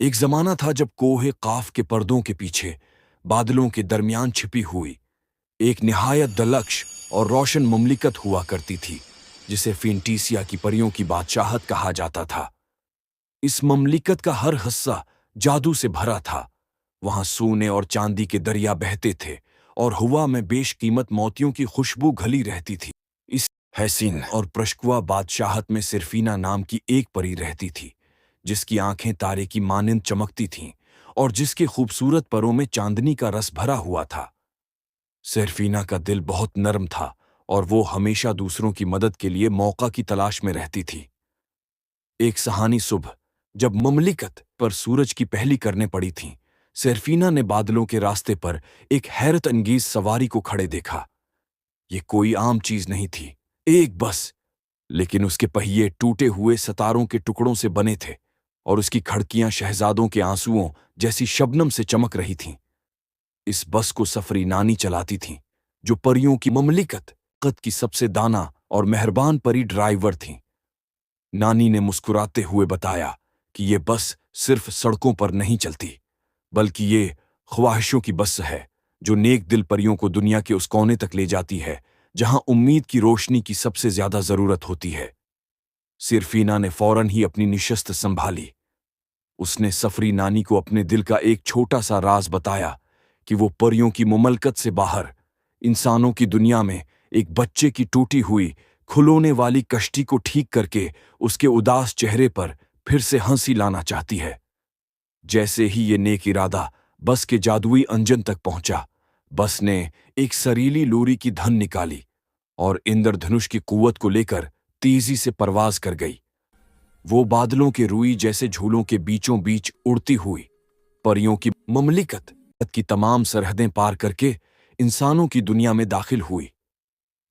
एक जमाना था जब कोहे काफ के पर्दों के पीछे बादलों के दरमियान छिपी हुई एक निहायत दलक्ष और रोशन ममलिकत हुआ करती थी, जिसे फिंटीसिया की परियों की बादशाहत कहा जाता था। इस ममलिकत का हर हिस्सा जादू से भरा था। वहां सोने और चांदी के दरिया बहते थे और हवा में बेशकीमत मोतियों की खुशबू घली रहती थी। इस हसीन और प्रशकुआ बादशाहत में सिर्फीना नाम की एक परी रहती थी, जिसकी आंखें तारे की मानिंद चमकती थीं और जिसके खूबसूरत परों में चांदनी का रस भरा हुआ था। सिर्फीना का दिल बहुत नरम था और वो हमेशा दूसरों की मदद के लिए मौका की तलाश में रहती थी। एक सहानी सुबह, जब ममलिकत पर सूरज की पहली करने पड़ी थीं, सिर्फीना ने बादलों के रास्ते पर एक हैरत अंगेज सवारी को खड़े देखा। ये कोई आम चीज नहीं थी, एक बस, लेकिन उसके पहिए टूटे हुए सितारों के टुकड़ों से बने थे और उसकी खड़कियां शहजादों के आंसुओं जैसी शबनम से चमक रही थीं। इस बस को सफरी नानी चलाती थीं, जो परियों की ममलिकत कद की सबसे दाना और मेहरबान परी ड्राइवर थीं। नानी ने मुस्कुराते हुए बताया कि ये बस सिर्फ सड़कों पर नहीं चलती, बल्कि ये ख्वाहिशों की बस है, जो नेक दिल परियों को दुनिया के उस कोने तक ले जाती है जहां उम्मीद की रोशनी की सबसे ज्यादा जरूरत होती है। सिर्फीना ने फौरन ही अपनी निशस्त संभाली। उसने सफरी नानी को अपने दिल का एक छोटा सा राज बताया कि वो परियों की मुमलकत से बाहर इंसानों की दुनिया में एक बच्चे की टूटी हुई खुलोने वाली कश्ती को ठीक करके उसके उदास चेहरे पर फिर से हंसी लाना चाहती है। जैसे ही ये नेक इरादा बस के जादुई अंजन तक पहुंचा, बस ने एक सरीली लोरी की धन निकाली और इंद्रधनुष की कुव्वत को लेकर तेजी से परवाज कर गई। वो बादलों के रुई जैसे झूलों के बीचों बीच उड़ती हुई परियों की ममलिकत की तमाम सरहदें पार करके इंसानों की दुनिया में दाखिल हुई।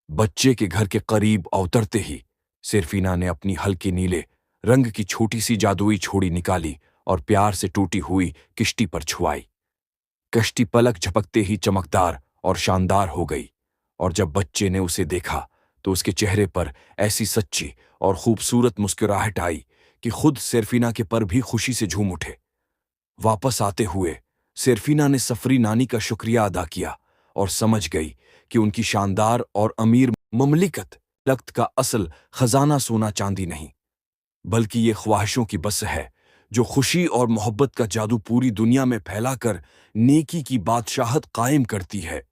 बच्चे के घर के करीब अवतरते ही सिर्फीना ने अपनी हल्के नीले रंग की छोटी सी जादुई छोड़ी निकाली और प्यार से टूटी हुई किश्ती पर छुआई। कश्ती पलक झपकते ही चमकदार और शानदार हो गई, और जब बच्चे ने उसे देखा तो उसके चेहरे पर ऐसी सच्ची और खूबसूरत मुस्कुराहट आई कि खुद सिर्फीना के पर भी खुशी से झूम उठे। वापस आते हुए सिर्फीना ने सफरी नानी का शुक्रिया अदा किया और समझ गई कि उनकी शानदार और अमीर ममलिकत लख्त का असल खजाना सोना चांदी नहीं, बल्कि ये ख्वाहिशों की बस है, जो खुशी और मोहब्बत का जादू पूरी दुनिया में फैलाकर नेकी की बादशाहत कायम करती है।